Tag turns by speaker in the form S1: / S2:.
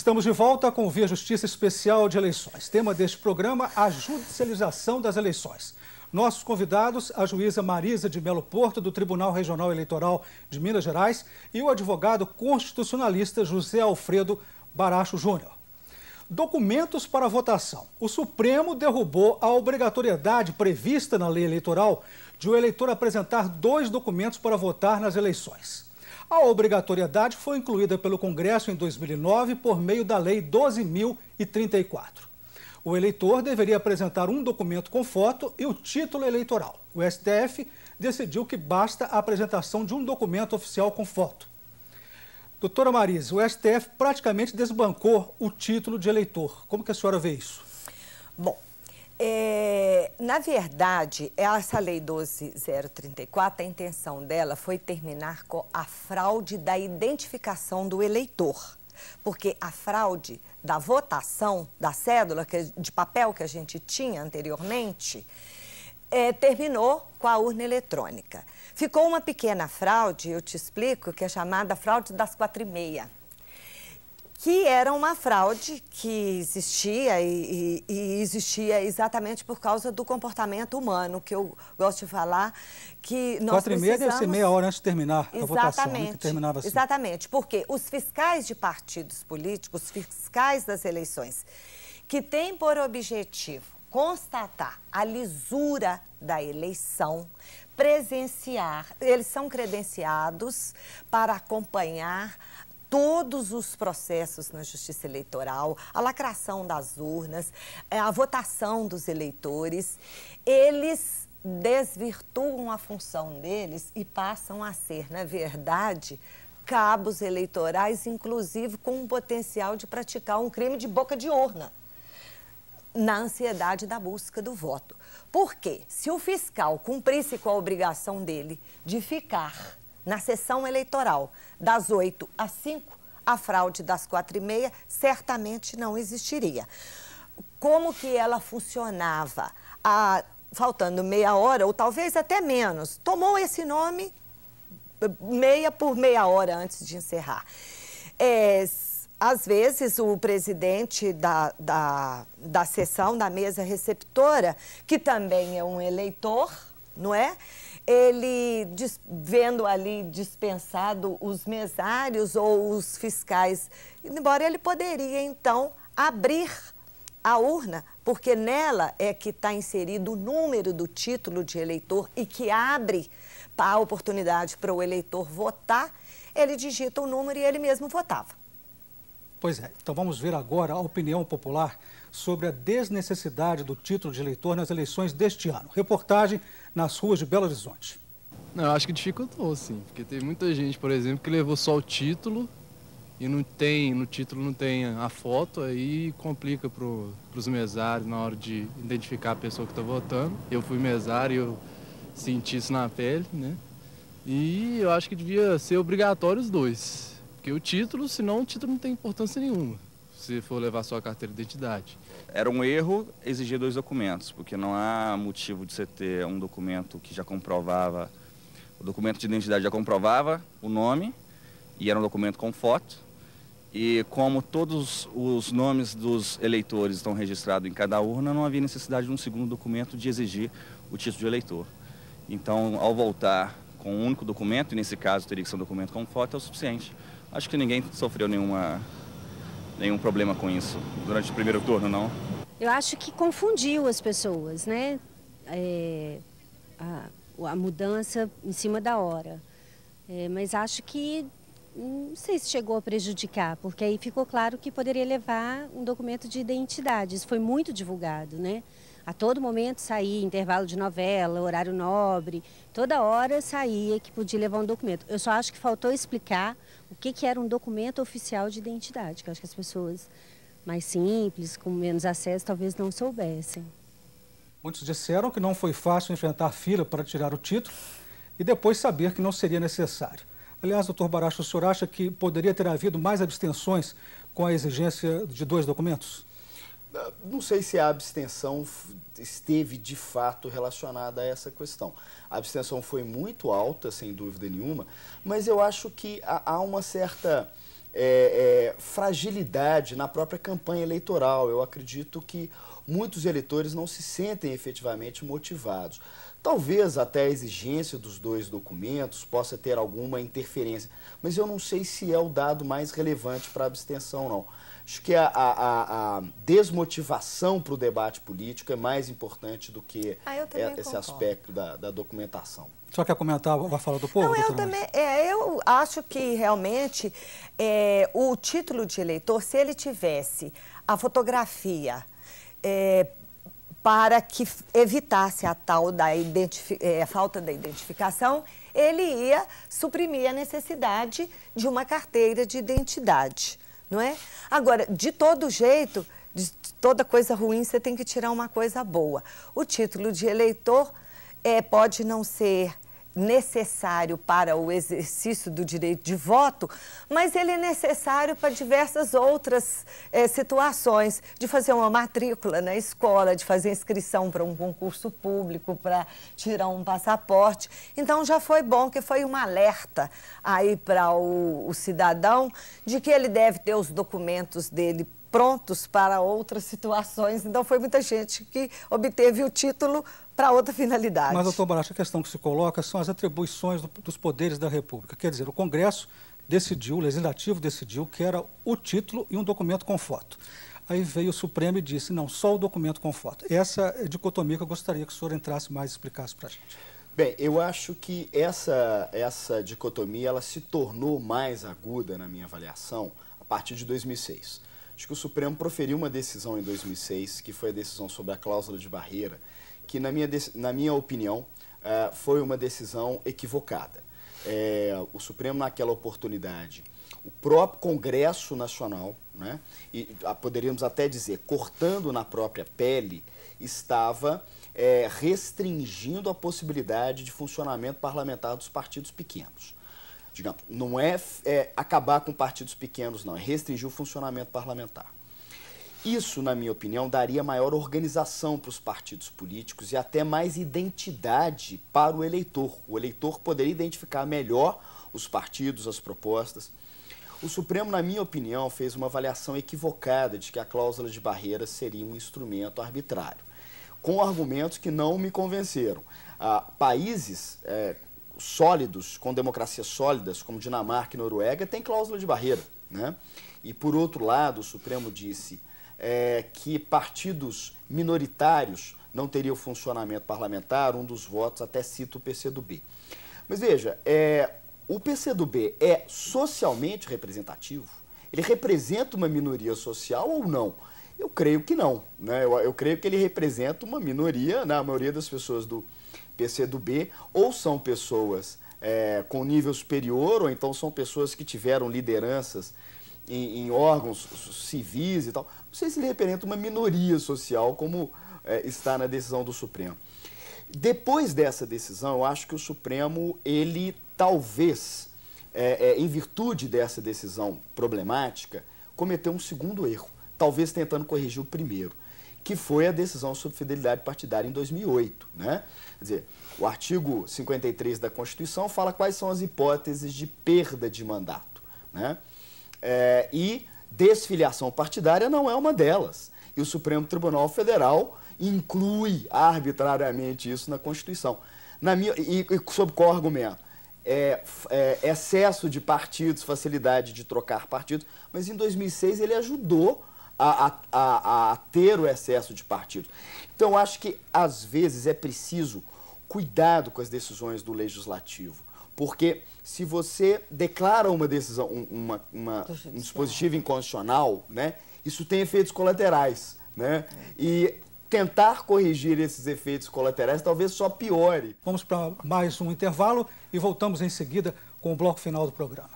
S1: Estamos de volta com o Via Justiça Especial de Eleições. Tema deste programa, a judicialização das eleições. Nossos convidados, a juíza Marisa de Melo Porto, do Tribunal Regional Eleitoral de Minas Gerais, e o advogado constitucionalista José Alfredo Baracho Júnior. Documentos para votação. O Supremo derrubou a obrigatoriedade prevista na lei eleitoral de o eleitor apresentar 2 documentos para votar nas eleições. A obrigatoriedade foi incluída pelo Congresso em 2009 por meio da Lei 12.034. O eleitor deveria apresentar um documento com foto e o título eleitoral. O STF decidiu que basta a apresentação de um documento oficial com foto. Doutora Marisa, o STF praticamente desbancou o título de eleitor. Como que a senhora vê isso?
S2: Bom, na verdade, essa Lei 12.034, a intenção dela foi terminar com a fraude da identificação do eleitor. Porque a fraude da votação, da cédula de papel que a gente tinha anteriormente, terminou com a urna eletrônica. Ficou uma pequena fraude, eu te explico, que é chamada fraude das 4h30. Que era uma fraude que existia e existia exatamente por causa do comportamento humano, que eu gosto de falar, que nós
S1: 4h30 deve ser meia hora antes de terminar a votação, né, que terminava assim.
S2: Exatamente, porque os fiscais de partidos políticos, os fiscais das eleições, que têm por objetivo constatar a lisura da eleição, presenciar, eles são credenciados para acompanhar todos os processos na Justiça Eleitoral, a lacração das urnas, a votação dos eleitores. Eles desvirtuam a função deles e passam a ser, na verdade, cabos eleitorais, inclusive com um potencial de praticar um crime de boca de urna, na ansiedade da busca do voto. Porque se o fiscal cumprisse com a obrigação dele de ficar na sessão eleitoral das 8 às 5, a fraude das 4h30 certamente não existiria. Como que ela funcionava? Faltando meia hora, ou talvez até menos, tomou esse nome meia hora antes de encerrar. Às vezes, o presidente da sessão, da mesa receptora, que também é um eleitor, não é? Ele, vendo ali dispensado os mesários ou os fiscais, embora ele poderia, então, abrir a urna, porque nela é que está inserido o número do título de eleitor e que abre a oportunidade para o eleitor votar, ele digita o número e ele mesmo votava.
S1: Pois é, então vamos ver agora a opinião popular sobre a desnecessidade do título de eleitor nas eleições deste ano. Reportagem nas ruas de Belo Horizonte.
S3: Não, eu acho que dificultou, sim, porque tem muita gente, por exemplo, que levou só o título e no título não tem a foto, aí complica para os mesários na hora de identificar a pessoa que está votando. Eu fui mesário e eu senti isso na pele, né? E eu acho que devia ser obrigatório os dois. Porque o título, senão o título não tem importância nenhuma, se for levar só a carteira de identidade.
S4: Era um erro exigir 2 documentos, porque não há motivo de você ter um documento que já comprovava, o documento de identidade já comprovava o nome, e era um documento com foto, e como todos os nomes dos eleitores estão registrados em cada urna, não havia necessidade de um segundo documento de exigir o título de eleitor. Então, ao voltar com um único documento, e nesse caso teria que ser um documento com foto, é o suficiente. Acho que ninguém sofreu nenhum problema com isso durante o primeiro turno, não.
S5: Eu acho que confundiu as pessoas, né? A mudança em cima da hora. Mas acho que não sei se chegou a prejudicar, porque aí ficou claro que poderia levar um documento de identidade. Isso foi muito divulgado, né? A todo momento saía intervalo de novela, horário nobre, toda hora saía que podia levar um documento. Eu só acho que faltou explicar o que era um documento oficial de identidade, que eu acho que as pessoas mais simples, com menos acesso, talvez não soubessem.
S1: Muitos disseram que não foi fácil enfrentar fila para tirar o título e depois saber que não seria necessário. Aliás, doutor Baracho, o senhor acha que poderia ter havido mais abstenções com a exigência de 2 documentos?
S6: Não sei se a abstenção esteve de fato relacionada a essa questão. A abstenção foi muito alta, sem dúvida nenhuma, mas eu acho que há uma certa fragilidade na própria campanha eleitoral. Eu acredito que muitos eleitores não se sentem efetivamente motivados. Talvez até a exigência dos dois documentos possa ter alguma interferência, mas eu não sei se é o dado mais relevante para a abstenção, não. Acho que a desmotivação para o debate político é mais importante do que esse aspecto da documentação.
S1: Só quer comentar a fala do povo?
S2: Não, eu acho que realmente o título de eleitor, se ele tivesse a fotografia para que evitasse a tal da falta da identificação, ele ia suprimir a necessidade de uma carteira de identidade, não é? Agora, de todo jeito, de toda coisa ruim, você tem que tirar uma coisa boa. O título de eleitor pode não ser necessário para o exercício do direito de voto, mas ele é necessário para diversas outras situações, de fazer uma matrícula na escola, de fazer inscrição para um concurso público, para tirar um passaporte. Então já foi bom, que foi um alerta aí para o cidadão de que ele deve ter os documentos dele prontos para outras situações. Então foi muita gente que obteve o título para outra finalidade.
S1: Mas, doutor Baracho, a questão que se coloca são as atribuições dos poderes da República. Quer dizer, o Congresso decidiu, o Legislativo decidiu que era o título e um documento com foto. Aí veio o Supremo e disse, não, só o documento com foto. Essa dicotomia que eu gostaria que o senhor entrasse mais e explicasse para a gente.
S6: Bem, eu acho que essa dicotomia ela se tornou mais aguda na minha avaliação a partir de 2006. Acho que o Supremo proferiu uma decisão em 2006, que foi a decisão sobre a cláusula de barreira, que, na minha opinião, foi uma decisão equivocada. O Supremo, naquela oportunidade, o próprio Congresso Nacional, né, e poderíamos até dizer, cortando na própria pele, estava restringindo a possibilidade de funcionamento parlamentar dos partidos pequenos. Digamos, não é acabar com partidos pequenos, não, é restringir o funcionamento parlamentar. Isso, na minha opinião, daria maior organização para os partidos políticos e até mais identidade para o eleitor. O eleitor poderia identificar melhor os partidos, as propostas. O Supremo, na minha opinião, fez uma avaliação equivocada de que a cláusula de barreira seria um instrumento arbitrário, com argumentos que não me convenceram. Países sólidos, com democracias sólidas, como Dinamarca e Noruega, têm cláusula de barreira, né? E, por outro lado, o Supremo disse que partidos minoritários não teriam funcionamento parlamentar, um dos votos até cita o PCdoB. Mas veja, o PCdoB é socialmente representativo? Ele representa uma minoria social ou não? Eu creio que não, né? Eu creio que ele representa uma minoria, né? A maioria das pessoas do PCdoB ou são pessoas com nível superior, ou então são pessoas que tiveram lideranças em órgãos civis e tal. Não sei se ele representa uma minoria social, como está na decisão do Supremo. Depois dessa decisão, eu acho que o Supremo, ele talvez, em virtude dessa decisão problemática, cometeu um segundo erro, talvez tentando corrigir o primeiro, que foi a decisão sobre fidelidade partidária em 2008. Né? Quer dizer, o artigo 53 da Constituição fala quais são as hipóteses de perda de mandato, né? E desfiliação partidária não é uma delas. E o Supremo Tribunal Federal inclui arbitrariamente isso na Constituição. E sob qual argumento? Excesso de partidos, facilidade de trocar partidos, mas em 2006 ele ajudou a ter o excesso de partidos. Então, acho que, às vezes, é preciso cuidado com as decisões do Legislativo, porque se você declara uma decisão, um dispositivo inconstitucional, né, isso tem efeitos colaterais, né, e tentar corrigir esses efeitos colaterais talvez só piore.
S1: Vamos para mais um intervalo e voltamos em seguida com o bloco final do programa.